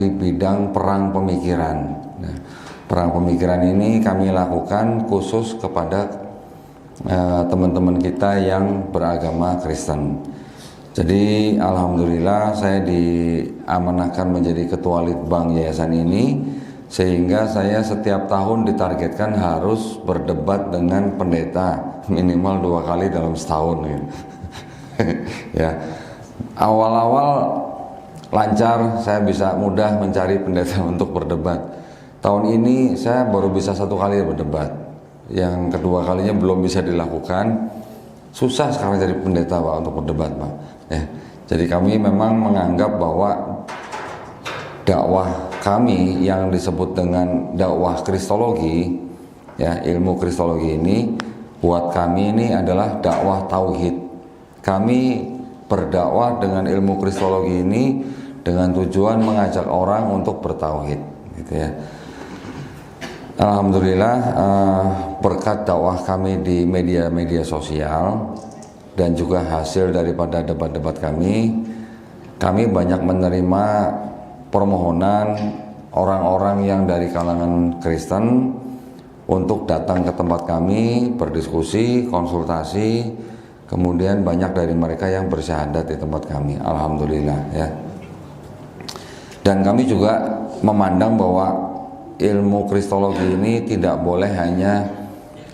di bidang perang pemikiran. Nah, perang pemikiran ini kami lakukan khusus kepada teman-teman kita yang beragama Kristen. Jadi alhamdulillah saya diamanahkan menjadi ketua litbang yayasan ini, sehingga saya setiap tahun ditargetkan harus berdebat dengan pendeta minimal 2 kali dalam setahun gitu. Ya, awal-awal lancar, saya bisa mudah mencari pendeta untuk berdebat. Tahun ini saya baru bisa 1 kali berdebat, yang kedua kalinya belum bisa dilakukan. Susah sekarang jadi pendeta Pak untuk berdebat Pak ya. Jadi kami memang menganggap bahwa dakwah kami yang disebut dengan dakwah kristologi ya, ilmu kristologi ini buat kami ini adalah dakwah tauhid. Kami berdakwah dengan ilmu kristologi ini dengan tujuan mengajak orang untuk bertauhid gitu ya. Alhamdulillah berkat dakwah kami di media-media sosial dan juga hasil daripada debat-debat kami banyak menerima permohonan orang-orang yang dari kalangan Kristen untuk datang ke tempat kami, berdiskusi, konsultasi. Kemudian banyak dari mereka yang bersyahadat di tempat kami, alhamdulillah ya. Dan kami juga memandang bahwa ilmu kristologi ini tidak boleh hanya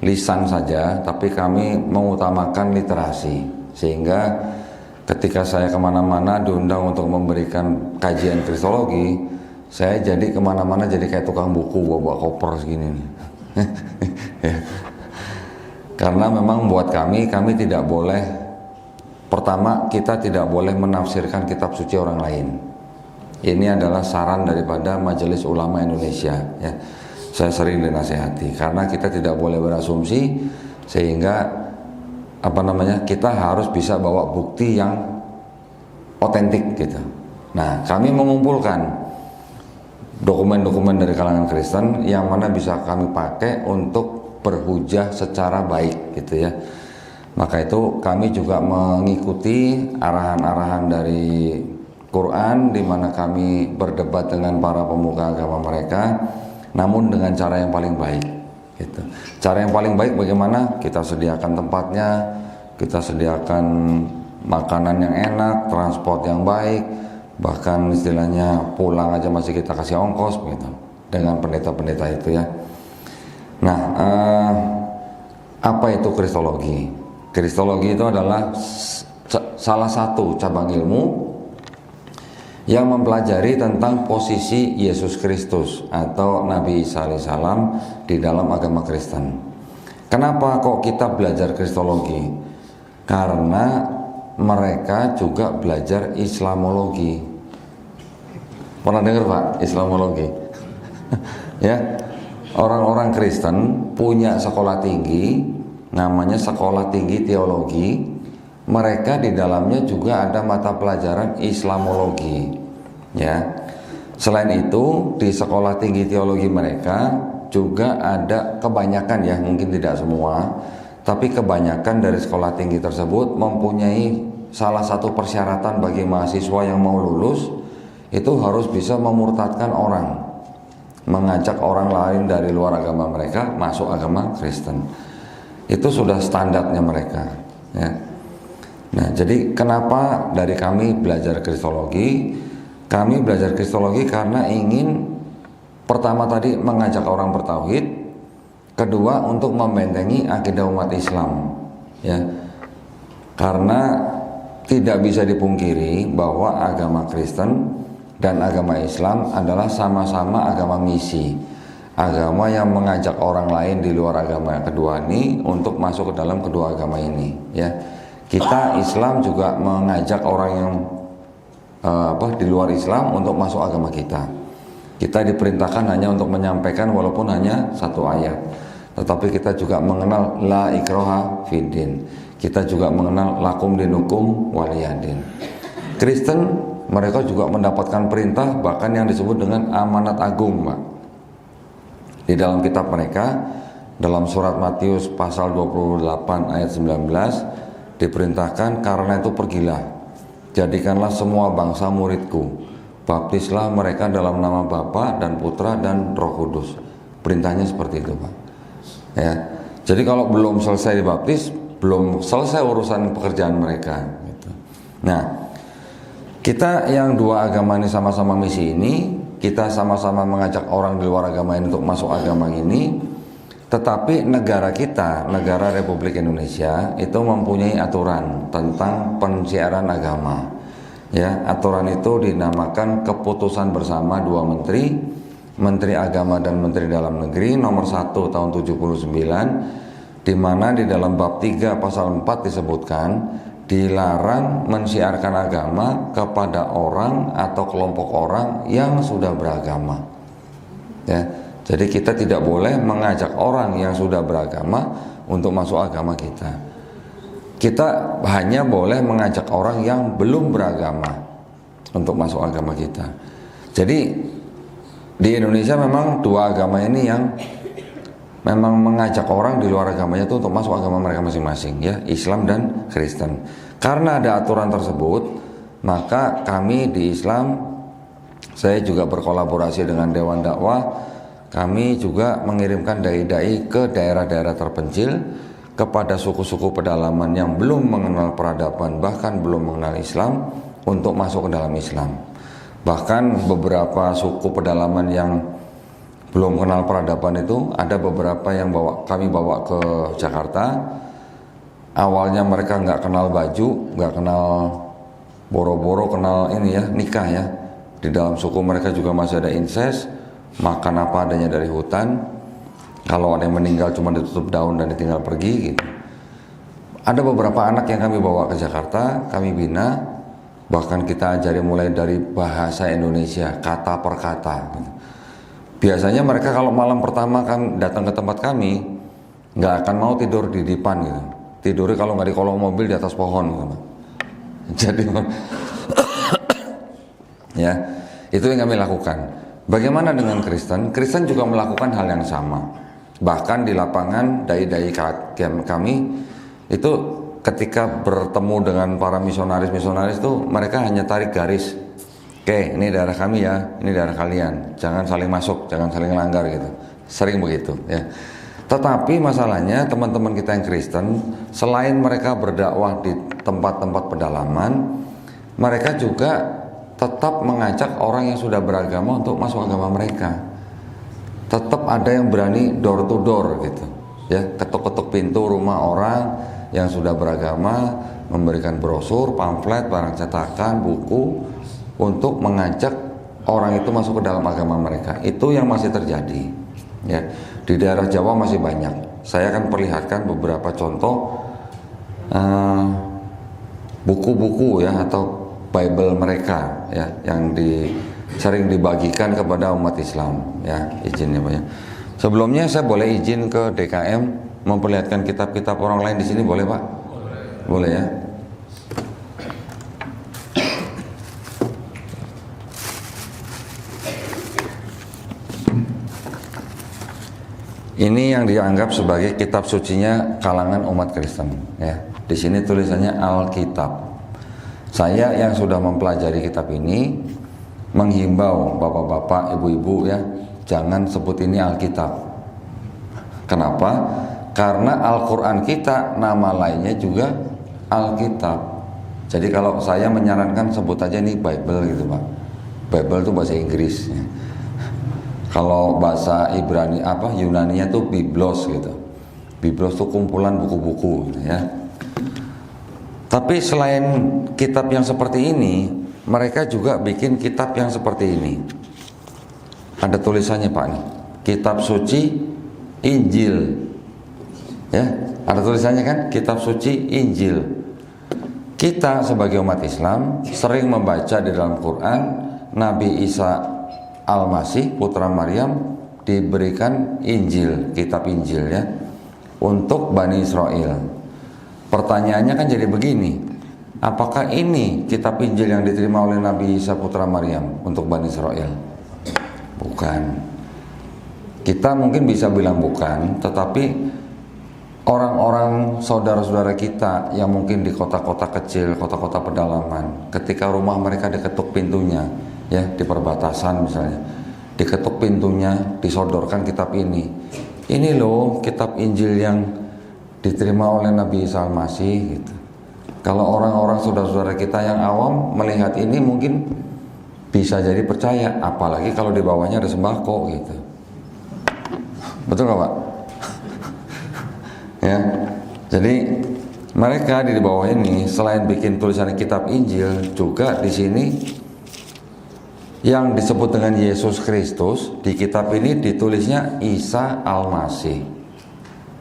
lisan saja, tapi kami mengutamakan literasi. Sehingga ketika saya kemana-mana diundang untuk memberikan kajian kristologi, saya jadi kemana-mana jadi kayak tukang buku bawa koper segini nih. Ya. Karena memang buat kami tidak boleh, pertama kita tidak boleh menafsirkan kitab suci orang lain. Ini adalah saran daripada Majelis Ulama Indonesia ya. Saya sering dinasihati karena kita tidak boleh berasumsi, sehingga kita harus bisa bawa bukti yang otentik gitu. Nah, kami mengumpulkan dokumen-dokumen dari kalangan Kristen yang mana bisa kami pakai untuk berhujah secara baik gitu ya. Maka itu kami juga mengikuti arahan-arahan dari Quran, di mana kami berdebat dengan para pemuka agama mereka, namun dengan cara yang paling baik gitu. Cara yang paling baik bagaimana? Kita sediakan tempatnya, kita sediakan makanan yang enak, transport yang baik, bahkan istilahnya pulang aja masih kita kasih ongkos gitu, dengan pendeta-pendeta itu ya. Nah, apa itu kristologi? Kristologi itu adalah salah satu cabang ilmu yang mempelajari tentang posisi Yesus Kristus atau Nabi Isa alaihissalam di dalam agama Kristen. Kenapa kok kita belajar kristologi? Karena mereka juga belajar Islamologi. Pernah dengar Pak Islamologi? Ya, orang-orang Kristen punya sekolah tinggi, namanya Sekolah Tinggi Teologi. Mereka di dalamnya juga ada mata pelajaran Islamologi ya. Selain itu di sekolah tinggi teologi mereka juga ada kebanyakan ya, mungkin tidak semua, tapi kebanyakan dari sekolah tinggi tersebut mempunyai salah satu persyaratan bagi mahasiswa yang mau lulus, itu harus bisa memurtadkan orang, mengajak orang lain dari luar agama mereka masuk agama Kristen. Itu sudah standarnya mereka ya. Nah, jadi kenapa dari kami belajar kristologi? Kami belajar kristologi karena ingin pertama tadi mengajak orang bertauhid, kedua untuk membentengi akidah umat Islam ya. Karena tidak bisa dipungkiri bahwa agama Kristen dan agama Islam adalah sama-sama agama misi. Agama yang mengajak orang lain di luar agama kedua ini untuk masuk ke dalam kedua agama ini ya. Kita Islam juga mengajak orang yang di luar Islam untuk masuk agama kita. Kita diperintahkan hanya untuk menyampaikan walaupun hanya 1 ayat. Tetapi kita juga mengenal la ikraha fiddin. Kita juga mengenal lakum dinukum waliyadin. Kristen mereka juga mendapatkan perintah bahkan yang disebut dengan amanat agung, Pak. Di dalam kitab mereka, dalam surat Matius pasal 28 ayat 19 diperintahkan, karena itu pergilah, jadikanlah semua bangsa muridku, baptislah mereka dalam nama Bapa dan Putra dan Roh Kudus. Perintahnya seperti itu, Pak. Ya. Jadi kalau belum selesai dibaptis, belum selesai urusan pekerjaan mereka gitu. Nah, kita yang dua agama ini sama-sama misi ini, kita sama-sama mengajak orang di luar agama ini untuk masuk agama ini. Tetapi negara kita, negara Republik Indonesia itu mempunyai aturan tentang pensiaran agama. Ya, aturan itu dinamakan keputusan bersama dua menteri, Menteri Agama dan Menteri Dalam Negeri nomor 1 tahun 79, di mana di dalam bab 3 pasal 4 disebutkan dilarang mensiarkan agama kepada orang atau kelompok orang yang sudah beragama. Ya, jadi kita tidak boleh mengajak orang yang sudah beragama untuk masuk agama kita. Kita hanya boleh mengajak orang yang belum beragama untuk masuk agama kita. Jadi di Indonesia memang dua agama ini yang memang mengajak orang di luar agamanya itu untuk masuk agama mereka masing-masing, ya, Islam dan Kristen. Karena ada aturan tersebut, maka kami di Islam, saya juga berkolaborasi dengan Dewan Dakwah, kami juga mengirimkan dai-dai ke daerah-daerah terpencil, kepada suku-suku pedalaman yang belum mengenal peradaban, bahkan belum mengenal Islam, untuk masuk ke dalam Islam. Bahkan beberapa suku pedalaman yang belum kenal peradaban itu, ada beberapa yang kami bawa ke Jakarta. Awalnya mereka nggak kenal baju, nggak kenal boro-boro, kenal ini ya, nikah ya. Di dalam suku mereka juga masih ada incest, makan apa adanya dari hutan. Kalau ada yang meninggal cuma ditutup daun dan ditinggal pergi gitu. Ada beberapa anak yang kami bawa ke Jakarta, kami bina, bahkan kita ajari mulai dari bahasa Indonesia, kata per kata gitu. Biasanya mereka kalau malam pertama kan datang ke tempat kami, nggak akan mau tidur di depan gitu. Tidurnya kalau nggak di kolong mobil di atas pohon gitu. Jadi ya, itu yang kami lakukan. Bagaimana dengan Kristen? Kristen juga melakukan hal yang sama. Bahkan di lapangan dai-dai kami itu ketika bertemu dengan para misionaris itu mereka hanya tarik garis. Oke, ini daerah kami ya, ini daerah kalian. Jangan saling masuk, jangan saling melanggar gitu. Sering begitu ya. Tetapi masalahnya teman-teman kita yang Kristen, selain mereka berdakwah di tempat-tempat pedalaman, mereka juga tetap mengajak orang yang sudah beragama untuk masuk agama mereka. Tetap ada yang berani door to door gitu, ya, ketuk-ketuk pintu rumah orang yang sudah beragama, memberikan brosur, pamflet, barang cetakan, buku untuk mengajak orang itu masuk ke dalam agama mereka. Itu yang masih terjadi, ya. Di daerah Jawa masih banyak. Saya akan perlihatkan beberapa contoh buku-buku ya atau Bible mereka ya yang sering dibagikan kepada umat Islam ya, izinnya Pak ya. Sebelumnya saya boleh izin ke DKM memperlihatkan kitab-kitab orang lain di sini, boleh Pak? Boleh ya. Ini yang dianggap sebagai kitab sucinya kalangan umat Kristen ya. Di sini tulisannya Alkitab. Saya yang sudah mempelajari kitab ini menghimbau bapak-bapak, ibu-ibu ya, jangan sebut ini Alkitab. Kenapa? Karena Al-Quran kita nama lainnya juga Alkitab. Jadi kalau saya menyarankan sebut aja ini Bible gitu Pak. Bible itu bahasa Inggris ya. Kalau bahasa Ibrani Yunaninya tuh Biblos gitu. Biblos tuh kumpulan buku-buku gitu ya. Tapi selain kitab yang seperti ini, mereka juga bikin kitab yang seperti ini. Ada tulisannya Pak nih, kitab suci Injil. Ya, ada tulisannya kan, kitab suci Injil. Kita sebagai umat Islam sering membaca di dalam Quran Nabi Isa Al-Masih putra Maryam diberikan Injil, kitab Injil ya, untuk Bani Israel. Pertanyaannya kan jadi begini, apakah ini kitab Injil yang diterima oleh Nabi Isa putra Maryam untuk Bani Israel? Bukan. Kita mungkin bisa bilang bukan, tetapi orang-orang saudara-saudara kita yang mungkin di kota-kota kecil, kota-kota pedalaman, ketika rumah mereka diketuk pintunya, ya di perbatasan misalnya, diketuk pintunya, disodorkan kitab ini loh kitab Injil yang diterima oleh Nabi Isa Al-Masih gitu. Kalau orang-orang saudara-saudara kita yang awam melihat ini mungkin bisa jadi percaya, apalagi kalau di bawahnya ada sembako gitu. Betul nggak Pak? Ya, jadi mereka di bawah ini selain bikin tulisan kitab Injil, juga di sini yang disebut dengan Yesus Kristus di kitab ini ditulisnya Isa Al-Masih.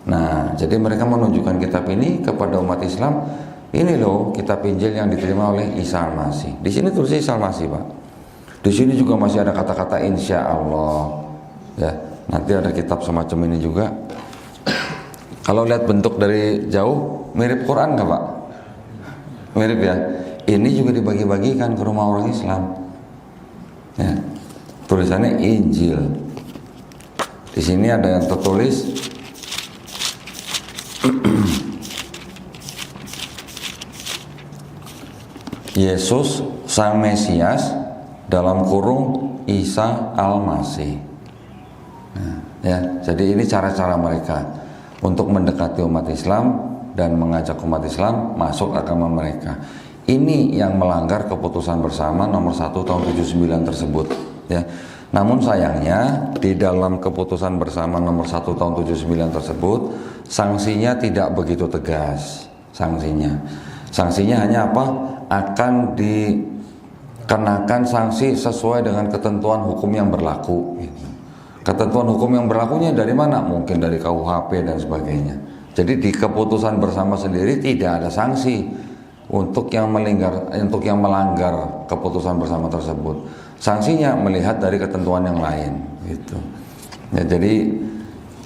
Nah, jadi mereka menunjukkan kitab ini kepada umat Islam. Ini loh kitab Injil yang diterima oleh Isa Al-Masih. Di sini tulisnya Isa Al-Masih, Pak. Di sini juga masih ada kata-kata insya Allah. Ya, nanti ada kitab semacam ini juga. Kalau lihat bentuk dari jauh mirip Quran nggak, Pak? Mirip ya. Ini juga dibagi-bagikan ke rumah orang Islam. Ya, tulisannya Injil. Di sini ada yang tertulis Yesus Sang Mesias dalam kurung Isa Al-Masih. Nah, ya, jadi ini cara-cara mereka untuk mendekati umat Islam dan mengajak umat Islam masuk agama mereka. Ini yang melanggar keputusan bersama nomor 1 tahun 79 tersebut, ya. Namun sayangnya di dalam keputusan bersama nomor 1 tahun 79 tersebut sanksinya tidak begitu tegas. Sanksinya hanya apa? Akan dikenakan sanksi sesuai dengan ketentuan hukum yang berlaku. Ketentuan hukum yang berlakunya dari mana? Mungkin dari KUHP dan sebagainya. Jadi di keputusan bersama sendiri tidak ada sanksi untuk yang melanggar keputusan bersama tersebut. Sanksinya melihat dari ketentuan yang lain, gitu. Ya, jadi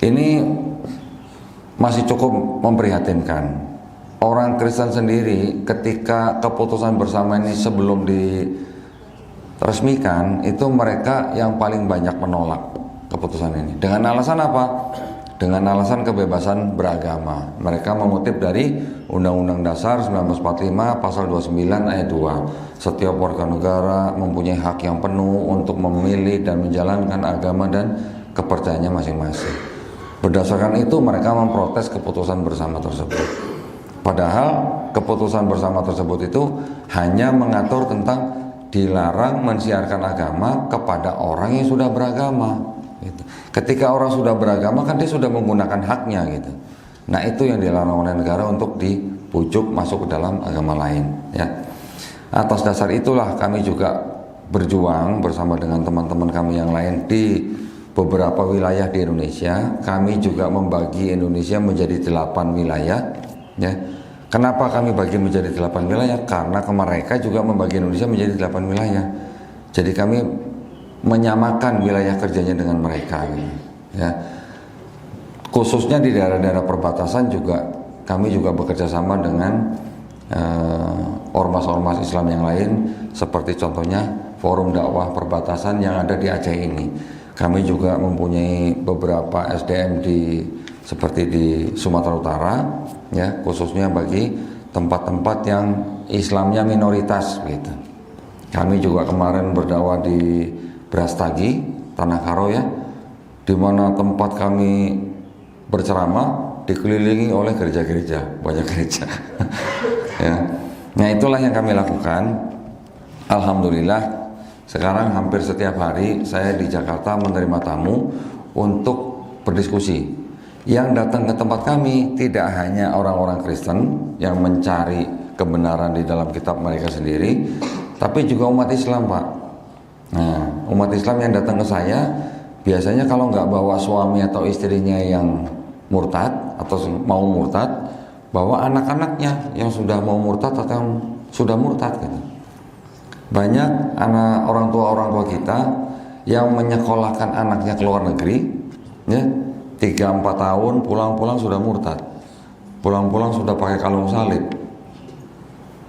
ini masih cukup memprihatinkan. Orang Kristen sendiri ketika keputusan bersama ini sebelum diresmikan, itu mereka yang paling banyak menolak keputusan ini. Dengan alasan apa? Dengan alasan kebebasan beragama. Mereka mengutip dari Undang-Undang Dasar 1945 pasal 29 ayat 2. Setiap warga negara mempunyai hak yang penuh untuk memilih dan menjalankan agama dan kepercayaannya masing-masing. Berdasarkan itu mereka memprotes keputusan bersama tersebut. Padahal keputusan bersama tersebut itu hanya mengatur tentang dilarang mensiarkan agama kepada orang yang sudah beragama, gitu. Ketika orang sudah beragama kan dia sudah menggunakan haknya, gitu. Nah, itu yang dilarang oleh negara untuk dibujuk masuk ke dalam agama lain, ya. Atas dasar itulah kami juga berjuang bersama dengan teman-teman kami yang lain di beberapa wilayah di Indonesia. Kami juga membagi Indonesia menjadi 8 wilayah, ya. Kenapa kami bagi menjadi 8 wilayah? Karena mereka juga membagi Indonesia menjadi 8 wilayah. Jadi kami menyamakan wilayah kerjanya dengan mereka, ya. Khususnya di daerah-daerah perbatasan juga kami juga bekerja sama dengan ormas-ormas Islam yang lain, seperti contohnya Forum Dakwah Perbatasan yang ada di Aceh ini. Kami juga mempunyai beberapa SDM seperti di Sumatera Utara, ya, khususnya bagi tempat-tempat yang Islamnya minoritas, gitu. Kami juga kemarin berdakwah di Brastagi, Tanah Karo, ya, di mana tempat kami berceramah dikelilingi oleh gereja-gereja, banyak gereja. Ya. Nah, itulah yang kami lakukan. Alhamdulillah sekarang hampir setiap hari saya di Jakarta menerima tamu untuk berdiskusi. Yang datang ke tempat kami tidak hanya orang-orang Kristen yang mencari kebenaran di dalam kitab mereka sendiri, tapi juga umat Islam, Pak. Nah, umat Islam yang datang ke saya biasanya kalau nggak bawa suami atau istrinya yang murtad atau mau murtad, bawa anak-anaknya yang sudah mau murtad atau yang sudah murtad, gitu. Banyak orang tua kita yang menyekolahkan anaknya ke luar negeri, ya, 3-4 tahun, pulang-pulang sudah murtad, pulang-pulang sudah pakai kalung salib.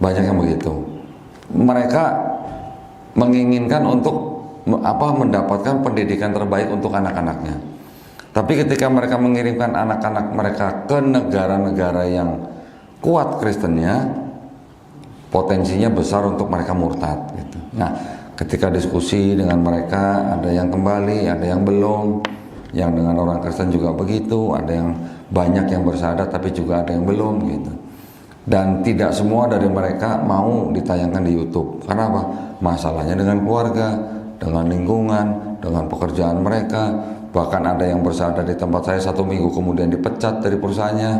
Banyak yang begitu. Mereka menginginkan untuk mendapatkan pendidikan terbaik untuk anak-anaknya. Tapi ketika mereka mengirimkan anak-anak mereka ke negara-negara yang kuat Kristennya, potensinya besar untuk mereka murtad, gitu. Nah, Ketika diskusi dengan mereka, ada yang kembali, ada yang belum. Yang dengan orang Kristen juga begitu, ada yang banyak yang bersyahadat tapi juga ada yang belum gitu. Dan tidak semua dari mereka mau ditayangkan di YouTube. Karena apa? Masalahnya dengan keluarga, dengan lingkungan, dengan pekerjaan mereka. Bahkan ada yang bersyahadat di tempat saya 1 minggu kemudian dipecat dari perusahaannya.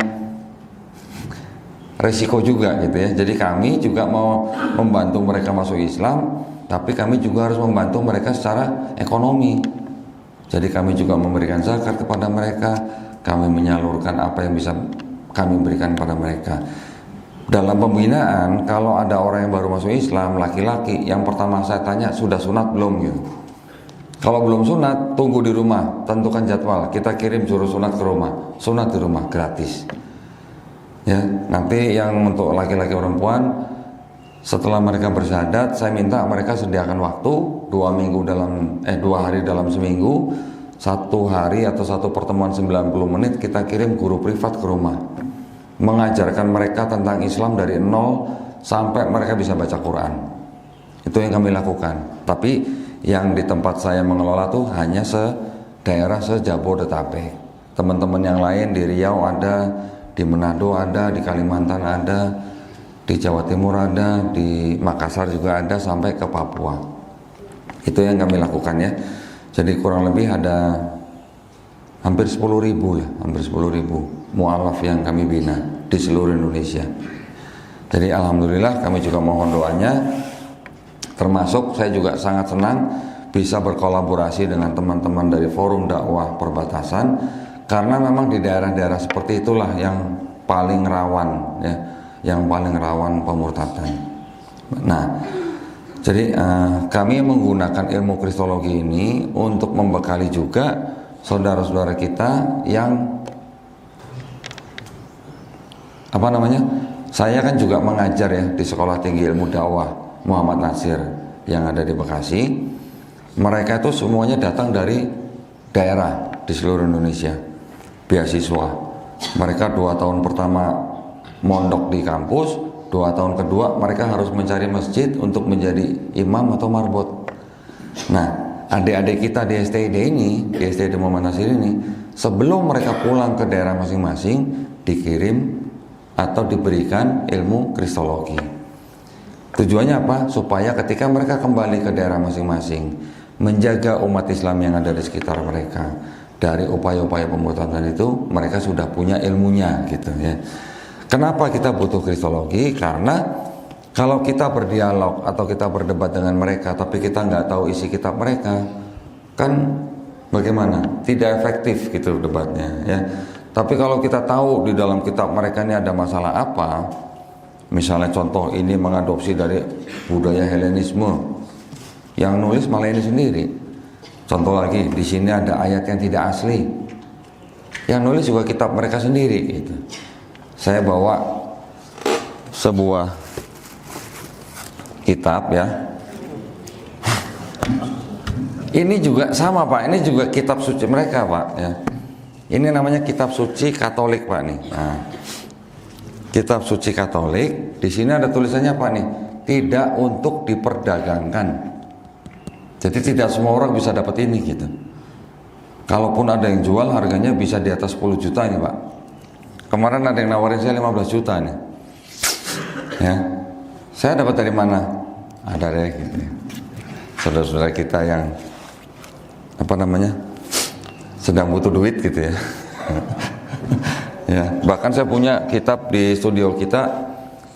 Resiko juga gitu ya. Jadi kami juga mau membantu mereka masuk Islam, tapi kami juga harus membantu mereka secara ekonomi. Jadi kami juga memberikan zakat kepada mereka, kami menyalurkan apa yang bisa kami berikan pada mereka. Dalam pembinaan, kalau ada orang yang baru masuk Islam, laki-laki, yang pertama saya tanya, sudah sunat belum gitu. Kalau belum sunat, tunggu di rumah, tentukan jadwal, kita kirim suruh sunat ke rumah, sunat di rumah gratis. Ya, nanti yang untuk laki-laki perempuan, setelah mereka bersyahadat, saya minta mereka sediakan waktu 2 hari dalam seminggu, 1 hari atau 1 pertemuan 90 menit kita kirim guru privat ke rumah, mengajarkan mereka tentang Islam dari 0 sampai mereka bisa baca Quran. Itu yang kami lakukan. Tapi yang di tempat saya mengelola tuh hanya daerah se-Jabodetabek. Teman-teman yang lain di Riau ada, di Manado ada, di Kalimantan ada, di Jawa Timur ada, di Makassar juga ada, sampai ke Papua. Itu yang kami lakukan ya. Jadi kurang lebih ada hampir 10.000 ya, hampir 10.000 mu'alaf yang kami bina di seluruh Indonesia. Jadi alhamdulillah kami juga mohon doanya. Termasuk saya juga sangat senang bisa berkolaborasi dengan teman-teman dari Forum Dakwah Perbatasan, karena memang di daerah-daerah seperti itulah yang paling rawan ya, yang paling rawan pemurtadan. Nah, jadi kami menggunakan ilmu kristologi ini untuk membekali juga saudara-saudara kita yang saya kan juga mengajar ya di Sekolah Tinggi Ilmu Dakwah Muhammad Nasir yang ada di Bekasi. Mereka itu semuanya datang dari daerah di seluruh Indonesia, beasiswa. Mereka 2 tahun pertama mondok di kampus, 2 tahun kedua mereka harus mencari masjid untuk menjadi imam atau marbot. Nah, adik-adik kita di STID ini, di STID Muhammad Nasir ini, sebelum mereka pulang ke daerah masing-masing, dikirim atau diberikan ilmu kristologi. Tujuannya apa? Supaya ketika mereka kembali ke daerah masing-masing, menjaga umat Islam yang ada di sekitar mereka dari upaya-upaya pemurtadan itu, mereka sudah punya ilmunya gitu ya. Kenapa kita butuh kristologi? Karena kalau kita berdialog atau kita berdebat dengan mereka tapi kita nggak tahu isi kitab mereka, kan bagaimana? Tidak efektif gitu debatnya ya. Tapi kalau kita tahu di dalam kitab mereka ini ada masalah apa, misalnya contoh ini mengadopsi dari budaya Helenisme, yang nulis malah ini sendiri. Contoh lagi, di sini ada ayat yang tidak asli, yang nulis juga kitab mereka sendiri gitu. Saya bawa sebuah kitab ya. Ini juga sama Pak, ini juga kitab suci mereka Pak ya. Ini namanya kitab suci Katolik Pak nih. Nah, kitab suci Katolik, di sini ada tulisannya apa nih? Tidak untuk diperdagangkan. Jadi tidak semua orang bisa dapat ini gitu. Kalaupun ada yang jual, harganya bisa di atas 10 juta ini Pak. Kemarin ada yang nawarin saya 15 juta nih. Ya. Saya dapat dari mana? Ada deh gitu. Saudara-saudara kita yang sedang butuh duit gitu ya. Ya, bahkan saya punya kitab di studio kita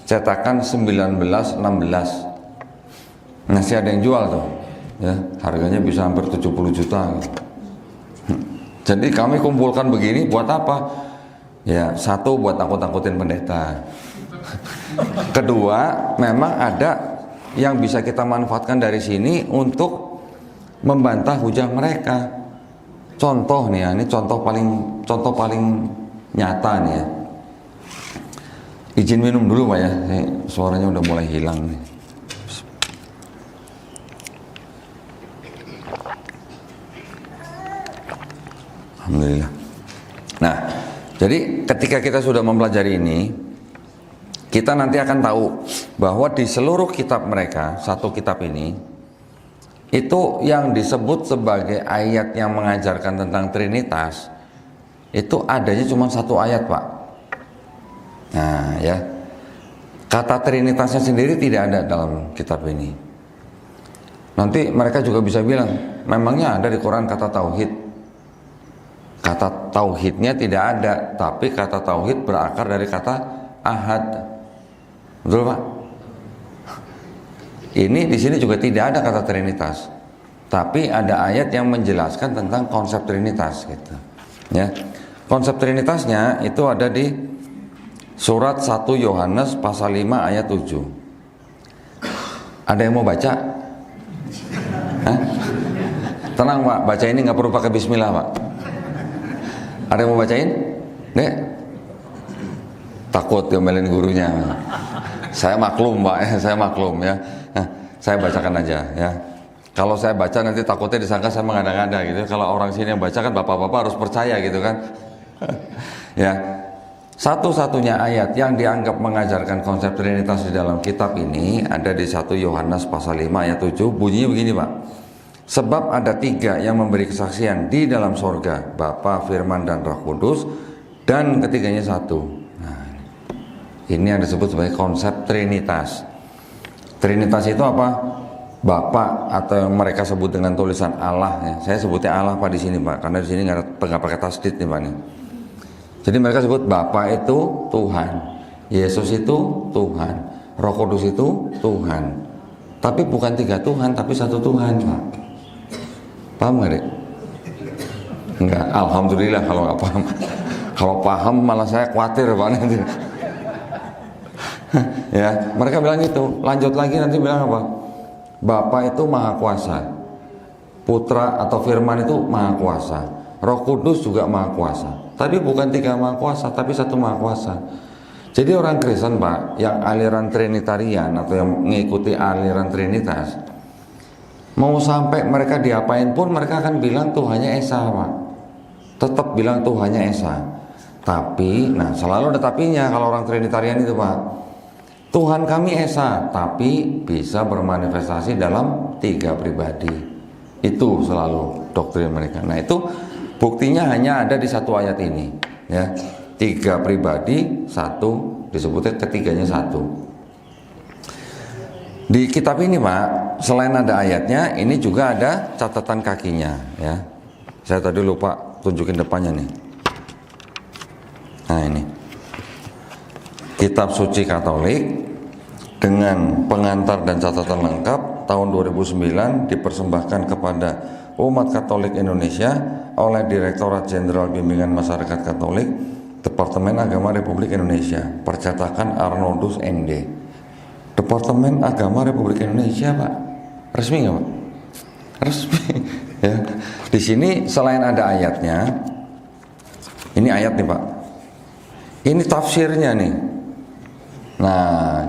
cetakan 1916. Masih ada yang jual tuh. Ya, harganya bisa hampir 70 juta gitu. Jadi kami kumpulkan begini buat apa? Ya, satu buat takut-takutin pendeta. Kedua, memang ada yang bisa kita manfaatkan dari sini untuk membantah hujah mereka. Contoh nih ya, ini contoh paling nyata nih ya. Izin minum dulu Pak ya, ini suaranya udah mulai hilang nih. Alhamdulillah. Nah, jadi ketika kita sudah mempelajari ini, kita nanti akan tahu bahwa di seluruh kitab mereka, satu kitab ini, Itu yang disebut sebagai ayat yang mengajarkan tentang Trinitas, itu adanya cuma satu ayat, Pak. Nah ya, kata Trinitasnya sendiri tidak ada dalam kitab ini. Nanti mereka juga bisa bilang, memangnya ada di Quran kata tauhid? Kata tauhidnya tidak ada, tapi kata tauhid berakar dari kata ahad. Betul, Pak? Ini di sini juga tidak ada kata Trinitas, tapi ada ayat yang menjelaskan tentang konsep Trinitas gitu. Ya. Konsep Trinitasnya itu ada di surat 1 Yohanes pasal 5 ayat 7. Ada yang mau baca? Hah? Tenang, Pak, baca ini nggak perlu pakai bismillah, Pak. Ada yang mau bacain? Nek? Takut diomelin gurunya. Saya maklum, Pak, saya maklum ya. Nah, saya bacakan aja ya. Kalau saya baca nanti takutnya disangka saya mengada-ngada gitu. Kalau orang sini yang baca kan bapak-bapak harus percaya gitu kan. Ya. Satu-satunya ayat yang dianggap mengajarkan konsep Trinitas di dalam kitab ini ada di 1 Yohanes pasal 5 ayat 7. Bunyinya begini, Pak. Sebab ada 3 yang memberi kesaksian di dalam sorga, Bapa, Firman, dan Roh Kudus, dan ketiganya satu. Nah, ini yang disebut sebagai konsep Trinitas. Trinitas itu apa? Bapa, atau yang mereka sebut dengan tulisan Allah ya. Saya sebutnya Allah, Pak, di sini, Pak, karena di sini nggak pakai tasdid nih, Pak nih. Jadi mereka sebut Bapa itu Tuhan, Yesus itu Tuhan, Roh Kudus itu Tuhan. Tapi bukan 3 Tuhan, tapi 1 Tuhan, Pak. Paham nggak, Dek? Enggak, alhamdulillah kalau nggak paham. Kalau paham malah saya khawatir, Pak, nanti. Ya, mereka bilang itu. Lanjut lagi nanti bilang apa? Bapa itu maha kuasa, Putra atau Firman itu maha kuasa, Roh Kudus juga maha kuasa. Tapi bukan 3 maha kuasa, tapi 1 maha kuasa. Jadi orang Kristen, Pak, yang aliran Trinitarian atau yang mengikuti aliran Trinitas, mau sampai mereka diapain pun mereka akan bilang Tuhannya Esa, Pak. Tetap bilang Tuhannya Esa. Tapi, nah selalu ada tapinya kalau orang Trinitarian itu, Pak. Tuhan kami Esa, tapi bisa bermanifestasi dalam 3 pribadi. Itu selalu doktrin mereka. Nah itu buktinya hanya ada di 1 ayat ini, ya. 3 pribadi, 1 disebutnya ketiganya 1. Di kitab ini, Pak, selain ada ayatnya, ini juga ada catatan kakinya, ya. Saya tadi lupa tunjukin depannya nih. Nah ini, Kitab Suci Katolik dengan pengantar dan catatan lengkap tahun 2009 dipersembahkan kepada umat Katolik Indonesia oleh Direktorat Jenderal Bimbingan Masyarakat Katolik, Departemen Agama Republik Indonesia, percetakan Arnoldus ND. Departemen Agama Republik Indonesia, Pak. Resmi nggak, Pak? Resmi. Ya. Di sini selain ada ayatnya, ini ayat nih, Pak. Ini tafsirnya nih. Nah,